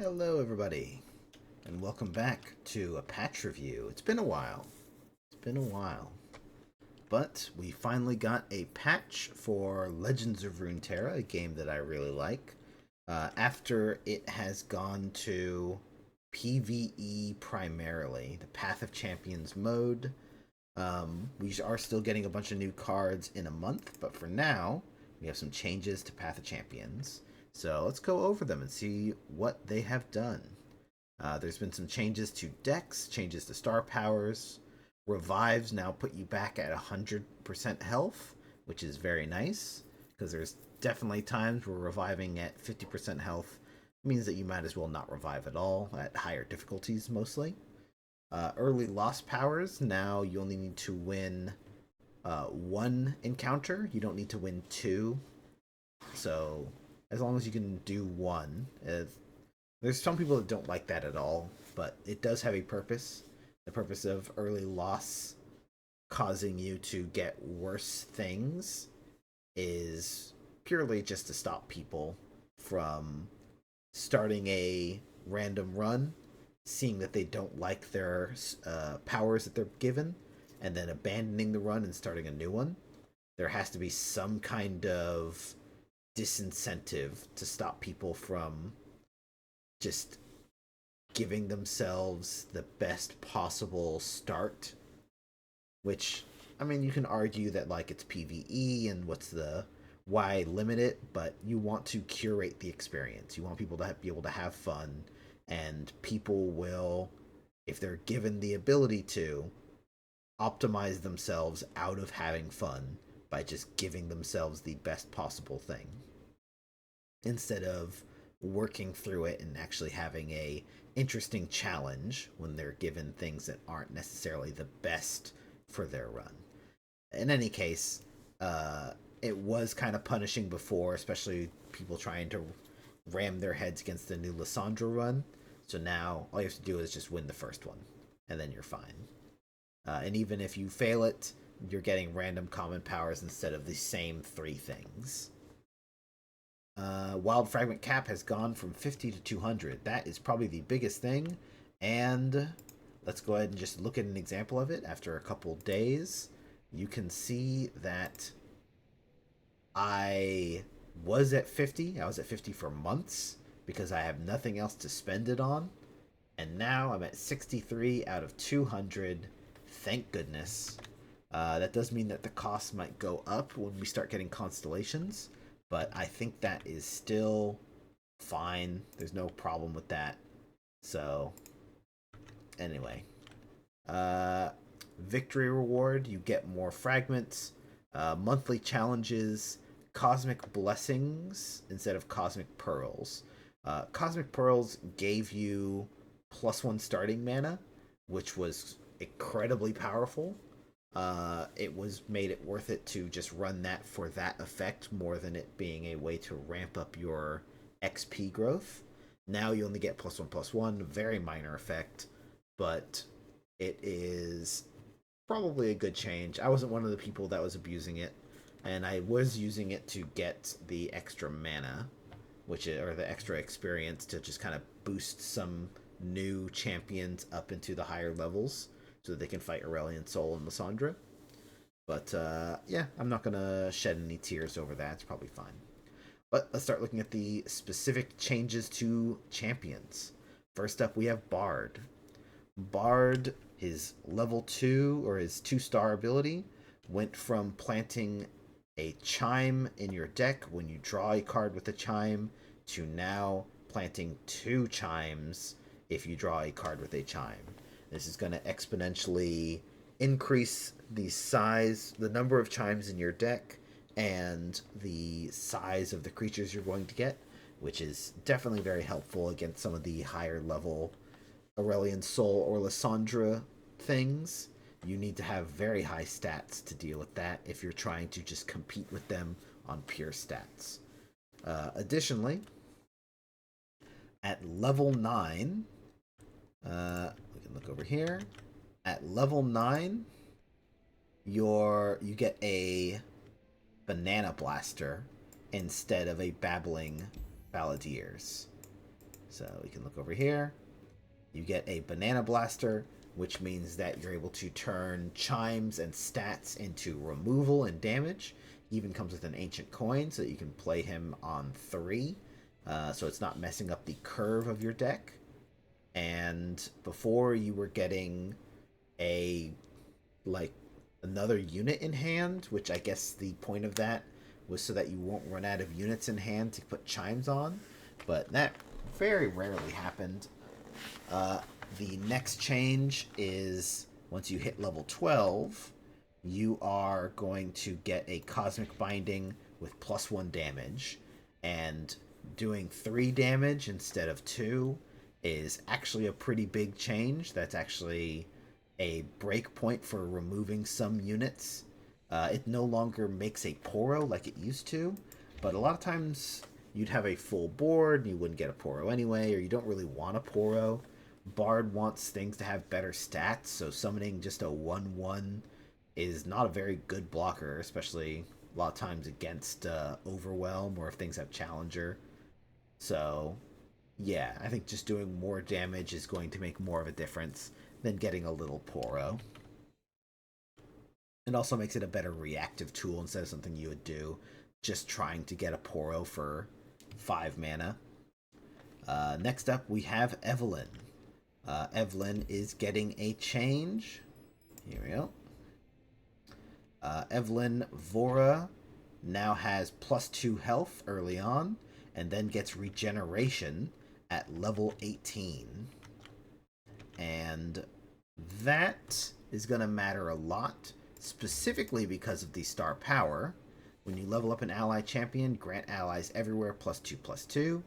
Hello, everybody, and welcome back to a patch review. It's been a while. But we finally got a patch for Legends of Runeterra, a game that I really like. After it has gone to PvE primarily, the Path of Champions mode. We are still getting a bunch of new cards in a month, but for now, we have some changes to Path of Champions. So let's go over them and see what they have done. There's been some changes to decks, changes to star powers. Revives now put you back at 100% health, which is very nice, because there's definitely times where reviving at 50% health means that you might as well not revive at all, at higher difficulties mostly. Early lost powers, now you only need to win one encounter. You don't need to win two. So as long as you can do one, there's some people that don't like that at all, but it does have a purpose. The purpose of early loss causing you to get worse things is purely just to stop people from starting a random run, seeing that they don't like their powers that they're given, and then abandoning the run and starting a new one. There has to be some kind of disincentive to stop people from just giving themselves the best possible start. Which, I mean, you can argue that like it's PvE and why limit it, but you want to curate the experience. You want people to be able to have fun, and people will, if they're given the ability to, optimize themselves out of having fun by just giving themselves the best possible thing instead of working through it and actually having a interesting challenge when they're given things that aren't necessarily the best for their run. In any case, it was kind of punishing before, especially people trying to ram their heads against the new Lissandra run. So now all you have to do is just win the first one, and then you're fine. And even if you fail it, you're getting random common powers instead of the same three things. Wild Fragment cap has gone from 50 to 200. That is probably the biggest thing. And let's go ahead and just look at an example of it. After a couple days, you can see that I was at 50. I was at 50 for months because I have nothing else to spend it on. And now I'm at 63 out of 200. Thank goodness. That does mean that the cost might go up when we start getting constellations, but I think that is still fine. There's no problem with that. So, anyway. Victory reward, you get more fragments. Monthly challenges, cosmic blessings instead of cosmic pearls. Cosmic pearls gave you +1 starting mana, which was incredibly powerful. It was made it worth it to just run that for that effect more than it being a way to ramp up your XP growth. Now you only get +1/+1, very minor effect, but it is probably a good change. I wasn't one of the people that was abusing it, and I was using it to get the extra mana, or the extra experience to just kind of boost some new champions up into the higher levels so that they can fight Aurelion Sol and Lissandra. But yeah, I'm not going to shed any tears over that. It's probably fine. But let's start looking at the specific changes to champions. First up, we have Bard. Bard, his level 2, or his 2-star ability, went from planting a chime in your deck when you draw a card with a chime to now planting 2 chimes if you draw a card with a chime. This is going to exponentially increase the number of chimes in your deck, and the size of the creatures you're going to get, which is definitely very helpful against some of the higher level Aurelion Sol or Lissandra things. You need to have very high stats to deal with that if you're trying to just compete with them on pure stats. Additionally, at level 9, we can look over here. At level 9, you get a Banana Blaster instead of a Babbling Balladeers. So we can look over here. You get a Banana Blaster, which means that you're able to turn chimes and stats into removal and damage. He even comes with an Ancient Coin, so that you can play him on 3. So it's not messing up the curve of your deck. And before you were getting a like another unit in hand, which I guess the point of that was so that you won't run out of units in hand to put chimes on, but that very rarely happened. The next change is once you hit level 12, you are going to get a Cosmic Binding with +1 damage, and doing 3 damage instead of 2 is actually a pretty big change. That's actually a break point for removing some units. It no longer makes a Poro like it used to, but a lot of times you'd have a full board and you wouldn't get a Poro anyway, or you don't really want a Poro. Bard wants things to have better stats, so summoning just a 1/1 is not a very good blocker, especially a lot of times against Overwhelm or if things have Challenger. So, yeah, I think just doing more damage is going to make more of a difference than getting a little Poro. It also makes it a better reactive tool instead of something you would do just trying to get a Poro for 5 mana. Next up, we have Evelyn. Evelyn is getting a change. Here we go. Evelyn Vora now has +2 health early on, and then gets regeneration at level 18. And that is going to matter a lot, specifically because of the star power. When you level up an ally champion, grant allies everywhere +2/+2.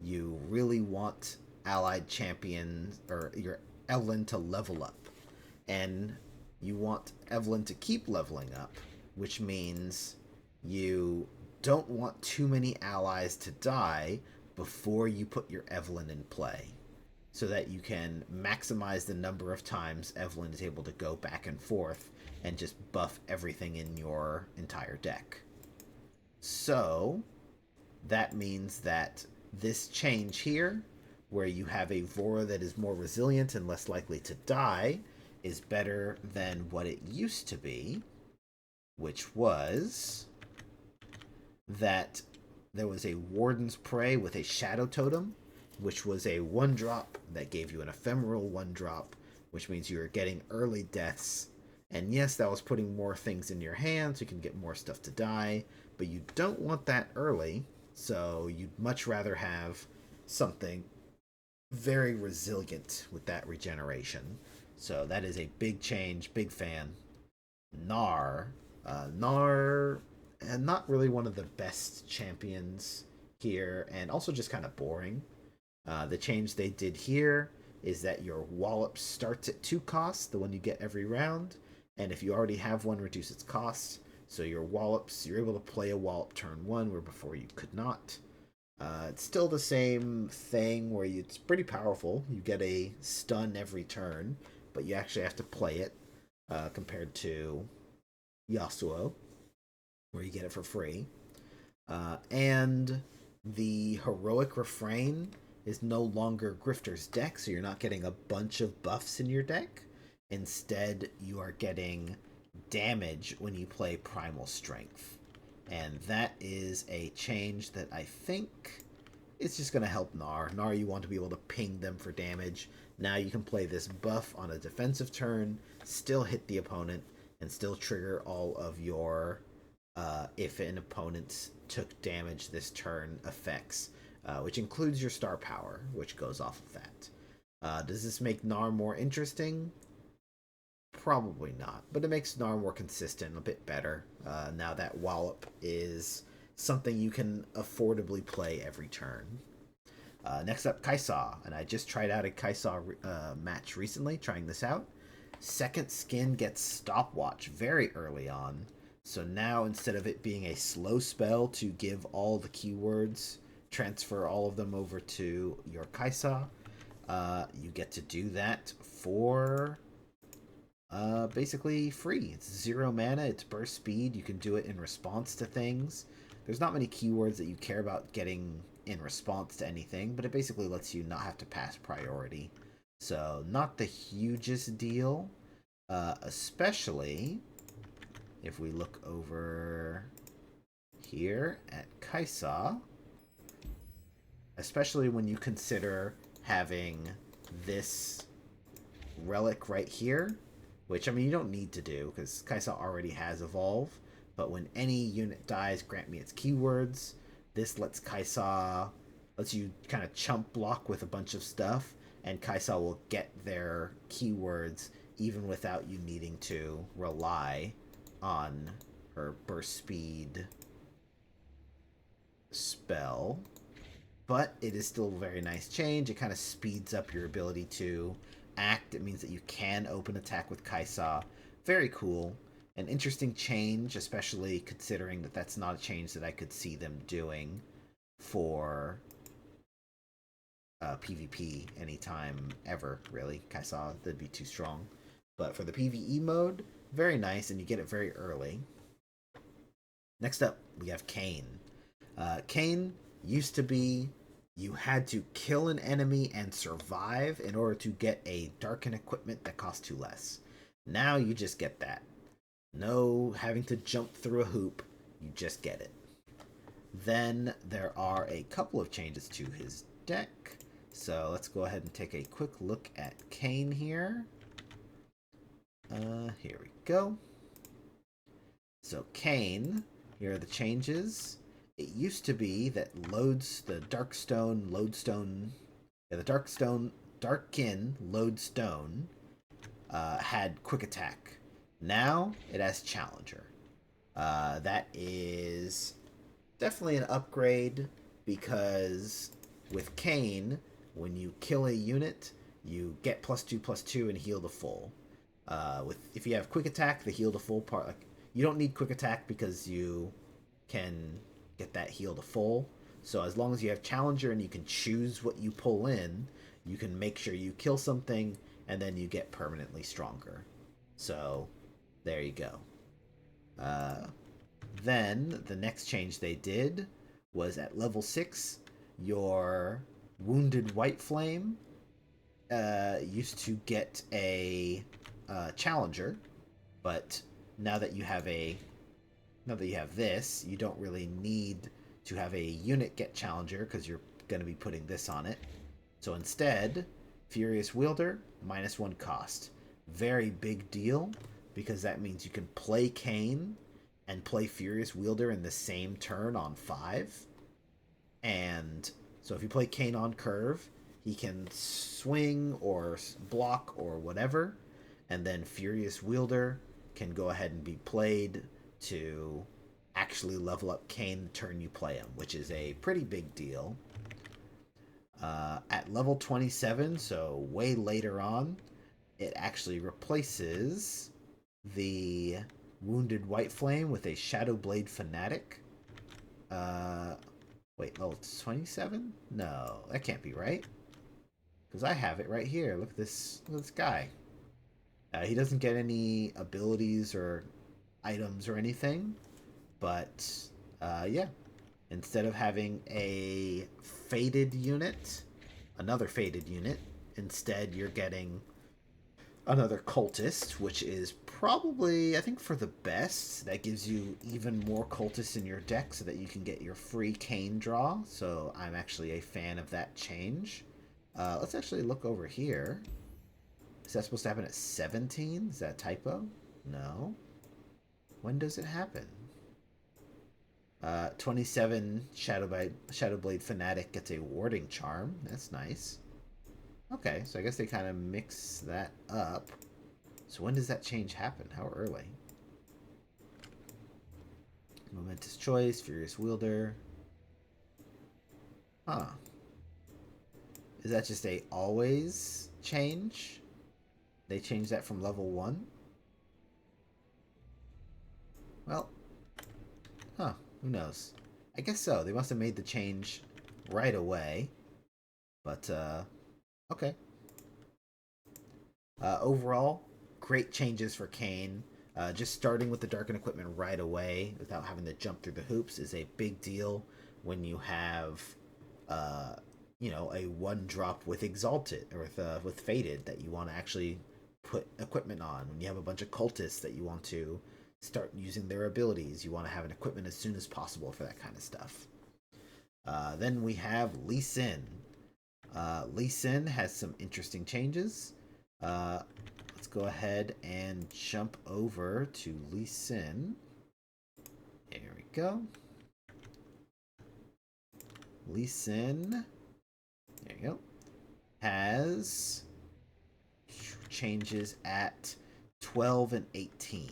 You really want allied champions or your Evelyn to level up, and you want Evelyn to keep leveling up, which means you don't want too many allies to die before you put your Evelyn in play, so that you can maximize the number of times Evelyn is able to go back and forth and just buff everything in your entire deck. So that means that this change here, where you have a Vora that is more resilient and less likely to die, is better than what it used to be, which was that there was a Warden's Prey with a Shadow Totem, which was a 1-drop that gave you an ephemeral 1-drop, which means you were getting early deaths. And yes, that was putting more things in your hand, so you can get more stuff to die, but you don't want that early, so you'd much rather have something very resilient with that regeneration. So that is a big change, big fan. Gnar. Gnar, not really one of the best champions here, and also just kind of boring. The change they did here is that your Wallop starts at 2 costs, the one you get every round, and if you already have one, reduce its cost. So your Wallops, you're able to play a Wallop turn 1, where before you could not. It's still the same thing where it's pretty powerful. You get a stun every turn, but you actually have to play it, compared to Yasuo, where you get it for free. And the Heroic Refrain is no longer Grifter's deck, so you're not getting a bunch of buffs in your deck. Instead, you are getting damage when you play Primal Strength. And that is a change that I think is just going to help Gnar. Gnar, you want to be able to ping them for damage. Now you can play this buff on a defensive turn, still hit the opponent, and still trigger all of your if an opponent took damage this turn effects, which includes your star power, which goes off of that. Does this make Gnar more interesting? Probably not, but it makes Gnar more consistent, a bit better, now that Wallop is something you can affordably play every turn. Next up, Kai'Sa, and I just tried out a Kai'Sa match recently, trying this out. Second Skin gets Stopwatch very early on, so now instead of it being a slow spell to give all the keywords, transfer all of them over to your Kai'Sa, you get to do that for basically free. It's 0 mana, it's burst speed, you can do it in response to things. There's not many keywords that you care about getting in response to anything, but it basically lets you not have to pass priority. So not the hugest deal, especially if we look over here at Kaisa, especially when you consider having this relic right here, which, I mean, you don't need to do because Kaisa already has Evolve, but when any unit dies, grant me its keywords. This lets Kaisa, lets you kind of chump block with a bunch of stuff, and Kaisa will get their keywords even without you needing to rely on her burst speed spell. But it is still a very nice change. It kind of speeds up your ability to act. It means that you can open attack with Kaisa. Very cool. An interesting change, especially considering that that's not a change that I could see them doing for PvP anytime ever, really. Kaisa, that'd be too strong. But for the PvE mode, very nice, and you get it very early. Next up, we have Kain. Kain used to be you had to kill an enemy and survive in order to get a darken equipment that cost 2 less. Now you just get that. No having to jump through a hoop, you just get it. Then there are a couple of changes to his deck. So let's go ahead and take a quick look at Kain here. Here we go. So Kain, here are the changes. It used to be that the Darkstone Lodestone, the Darkin Lodestone had quick attack. Now it has Challenger. That is definitely an upgrade because with Kain, when you kill a unit, you get +2/+2 and heal the full. If you have quick attack, the heal to full part, like, you don't need quick attack because you can get that heal to full. So as long as you have Challenger and you can choose what you pull in, you can make sure you kill something and then you get permanently stronger. So there you go. Then the next change they did was at level 6, your Wounded White Flame used to get a Challenger, but now that you have this, you don't really need to have a unit get Challenger because you're going to be putting this on it. So instead, Furious Wielder, -1 cost. Very big deal because that means you can play Kain and play Furious Wielder in the same turn on 5. And so if you play Kain on curve, he can swing or block or whatever, and then Furious Wielder can go ahead and be played to actually level up Kain the turn you play him, which is a pretty big deal. At level 27, so way later on, it actually replaces the Wounded White Flame with a Shadow Blade Fanatic. Wait, level 27? No, that can't be right. Because I have it right here. Look at this guy. He doesn't get any abilities or items or anything, but yeah. Instead of having a faded unit, another faded unit, instead you're getting another cultist, which is probably, I think, for the best. That gives you even more cultists in your deck so that you can get your free Kain draw. So I'm actually a fan of that change. Let's actually look over here. Is that supposed to happen at 17? Is that a typo? No. When does it happen? 27 Shadowblade Fanatic gets a Warding Charm. That's nice. Okay, so I guess they kind of mix that up. So when does that change happen? How early? Momentous Choice, Furious Wielder. Huh. Is that just a always change? They changed that from level 1? Well, huh. Who knows? I guess so. They must have made the change right away. But, okay. Overall, great changes for Kain. Just starting with the Darken equipment right away without having to jump through the hoops is a big deal when you have uh, a one drop with Exalted or with Fated that you want to actually put equipment on. When you have a bunch of cultists that you want to start using their abilities, you want to have an equipment as soon as possible for that kind of stuff. Then we have Lee Sin. Lee Sin has some interesting changes. Uh, let's go ahead and jump over to Lee Sin. There we go. Lee Sin, there you go, has changes at 12 and 18.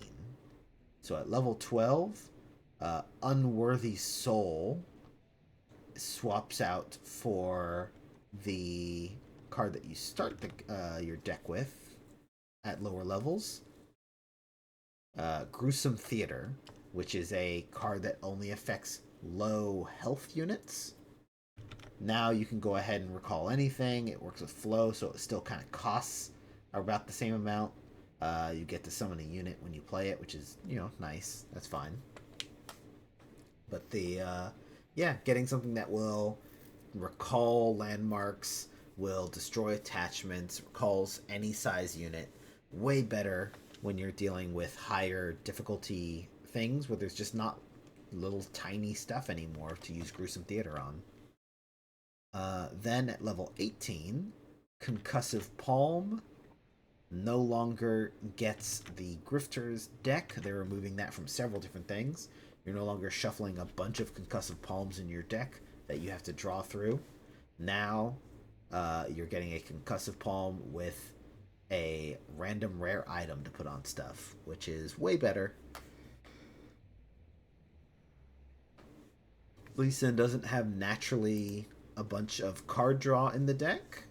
So at level 12, Unworthy Soul swaps out for the card that you start your deck with at lower levels. Gruesome Theater, which is a card that only affects low health units. Now you can go ahead and recall anything. It works with flow, so it still kind of costs about the same amount. You get to summon a unit when you play it, which is, nice. That's fine. But getting something that will recall landmarks, will destroy attachments, recalls any size unit, way better when you're dealing with higher difficulty things where there's just not little tiny stuff anymore to use Gruesome Theater on. Then at level 18, Concussive Palm no longer gets the Grifter's deck. They're removing that from several different things. You're no longer shuffling a bunch of Concussive Palms in your deck that you have to draw through. Now, you're getting a Concussive Palm with a random rare item to put on stuff, which is way better. Lee Sin doesn't have naturally a bunch of card draw in the deck.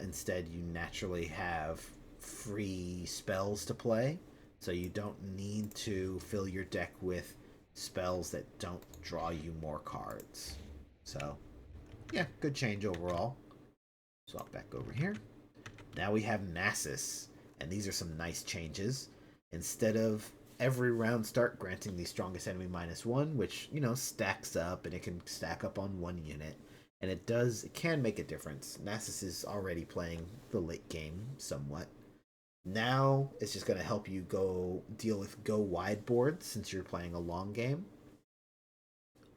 Instead, you naturally have free spells to play, so you don't need to fill your deck with spells that don't draw you more cards. So, yeah, good change overall. Swap back over here. Now we have Nasus, and these are some nice changes. Instead of every round start granting the strongest enemy -1, which, stacks up, and it can stack up on one unit, and it can make a difference. Nasus is already playing the late game somewhat. Now it's just going to help you deal with go wide boards since you're playing a long game.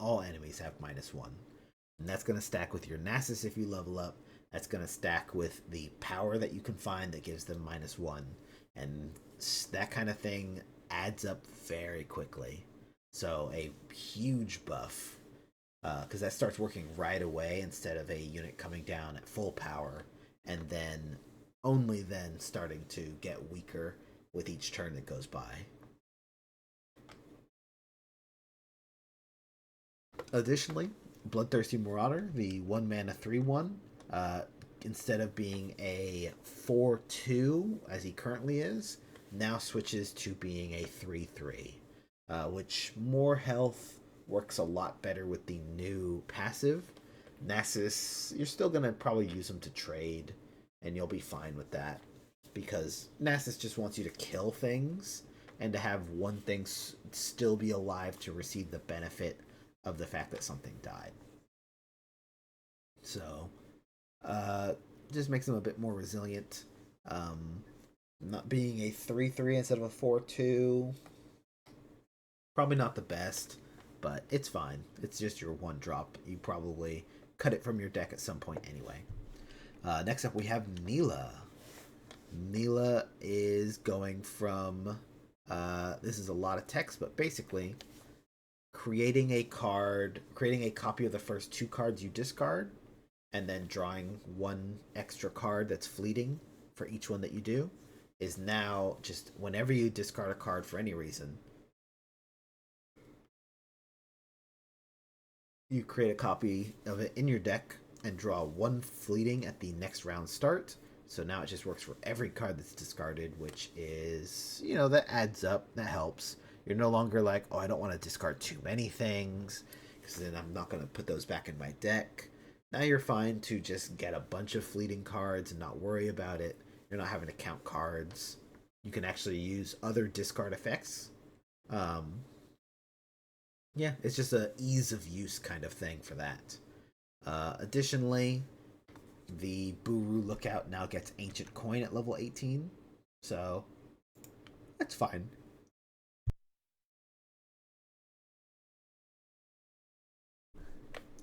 All enemies have -1, and that's going to stack with your Nasus if you level up. That's going to stack with the power that you can find that gives them -1, and that kind of thing adds up very quickly. So a huge buff, because that starts working right away instead of a unit coming down at full power and then only then starting to get weaker with each turn that goes by. Additionally, Bloodthirsty Marauder, the 1-mana 3/1, instead of being a 4/2 as he currently is, now switches to being a 3/3, which more health works a lot better with the new passive. Nasus, you're still going to probably use him to trade, and you'll be fine with that, because Nasus just wants you to kill things and to have one thing still be alive to receive the benefit of the fact that something died. So, just makes them a bit more resilient. Not being a 3/3 instead of a 4/2, probably not the best, but it's fine. It's just your one drop. You probably cut it from your deck at some point anyway. Next up, we have Neela. Neela is going from, this is a lot of text, but basically creating a copy of the first 2 cards you discard, and then drawing 1 extra card that's fleeting for each one that you do, is now just whenever you discard a card for any reason, you create a copy of it in your deck and draw 1 fleeting at the next round start. So now it just works for every card that's discarded, which is, that adds up, that helps. You're no longer like, oh, I don't want to discard too many things, because then I'm not going to put those back in my deck. Now you're fine to just get a bunch of fleeting cards and not worry about it. You're not having to count cards. You can actually use other discard effects. Yeah, it's just a ease of use kind of thing for that. Additionally, the Buru Lookout now gets Ancient Coin at level 18, so that's fine.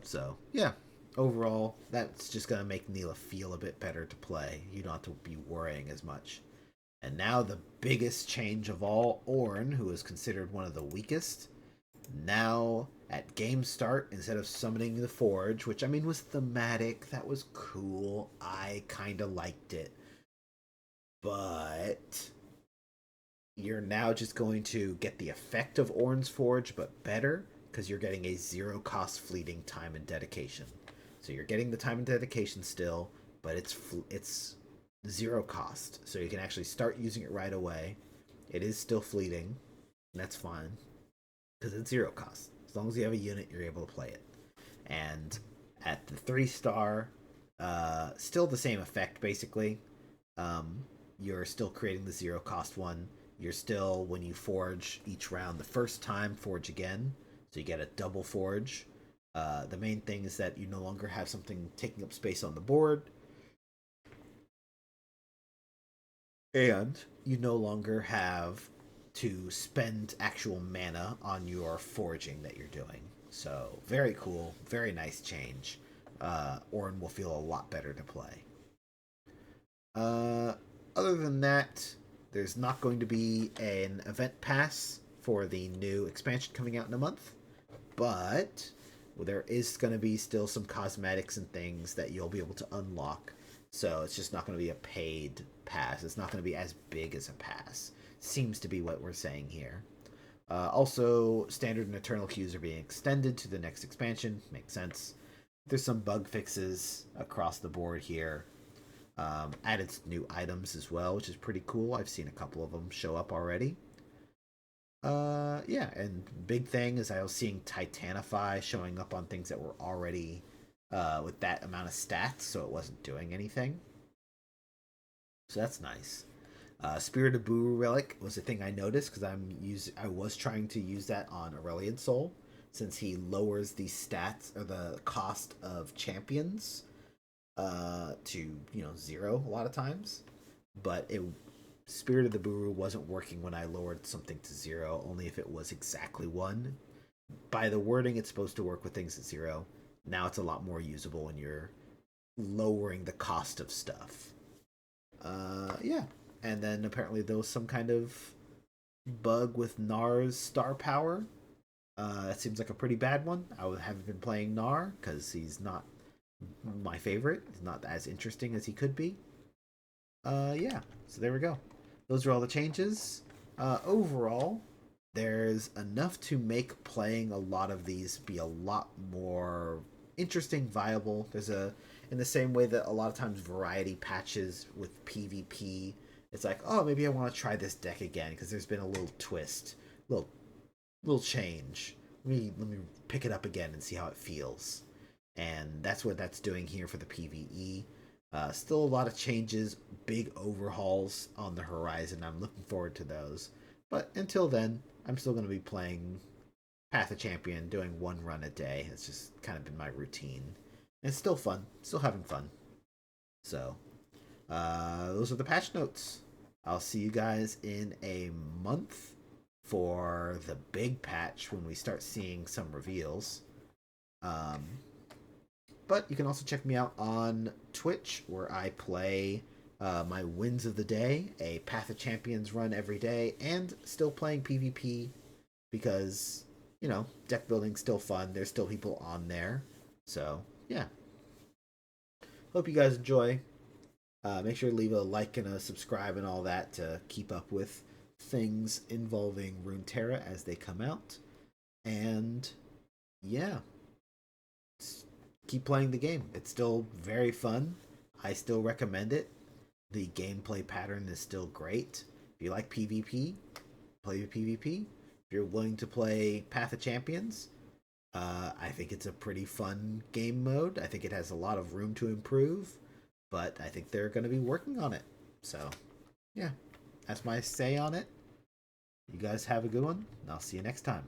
So, yeah, overall, that's just going to make Neela feel a bit better to play. You don't have to be worrying as much. And now the biggest change of all, Ornn, who is considered one of the weakest, now at game start, instead of summoning the Forge, which I mean was thematic, that was cool, I kind of liked it. But you're now just going to get the effect of Ornn's Forge, but better, because you're getting a zero cost fleeting time and dedication. So you're getting the time and dedication still, but it's zero cost, so you can actually start using it right away. It is still fleeting, and that's fine because it's zero cost. As long as you have a unit, you're able to play it. And at the 3-star, still the same effect basically. You're still creating the zero cost one. You're still, when you forge each round the first time, forge again, so you get a double forge. The main thing is that you no longer have something taking up space on the board, and you no longer have to spend actual mana on your foraging that you're doing. So very cool, very nice change. Ornn will feel a lot better to play. Uh, Other than that, there's not going to be an event pass for the new expansion coming out in a month, but there is going to be still some cosmetics and things that you'll be able to unlock. So it's just not going to be a paid pass. It's not going to be as big as a pass. Seems to be what we're saying here. Also, standard and eternal queues are being extended to the next expansion. Makes sense. There's some bug fixes across the board here. Added new items as well, which is pretty cool. I've seen a couple of them show up already. Yeah, and big thing is I was seeing Titanify showing up on things that were already with that amount of stats, so it wasn't doing anything. So that's nice. Spirit of Buru Relic was a thing I noticed because I was trying to use that on Aurelian Soul since he lowers the stats or the cost of champions to zero a lot of times, but it Spirit of the Buru wasn't working when I lowered something to zero, only if it was exactly one. By the wording, it's supposed to work with things at zero. Now it's a lot more usable when you're lowering the cost of stuff. Yeah. And then apparently there was some kind of bug with Nar's star power. That seems like a pretty bad one. I haven't been playing Nar because he's not my favorite. He's not as interesting as he could be. Yeah. So there we go. Those are all the changes. Overall, there's enough to make playing a lot of these be a lot more interesting, viable. In the same way that a lot of times variety patches with PvP, it's like, oh, maybe I want to try this deck again because there's been a little twist, little little change. Let me pick it up again and see how it feels. And that's what that's doing here for the PvE. Still a lot of changes, big overhauls on the horizon. I'm looking forward to those. But until then, I'm still going to be playing Path of Champion, doing one run a day. It's just kind of been my routine. And it's still fun, still having fun. So, those are the patch notes. I'll see you guys in a month for the big patch when we start seeing some reveals. Um, but you can also check me out on Twitch where I play my wins of the day, a Path of Champions run every day, and still playing PvP because, deck building's still fun. There's still people on there. So, yeah. Hope you guys enjoy. Make sure to leave a like and a subscribe and all that to keep up with things involving Runeterra as they come out. And yeah, keep playing the game. It's still very fun. I still recommend it. The gameplay pattern is still great. If you like PvP, play PvP. If you're willing to play Path of Champions, I think it's a pretty fun game mode. I think it has a lot of room to improve, but I think they're going to be working on it. So, yeah, that's my say on it. You guys have a good one, and I'll see you next time.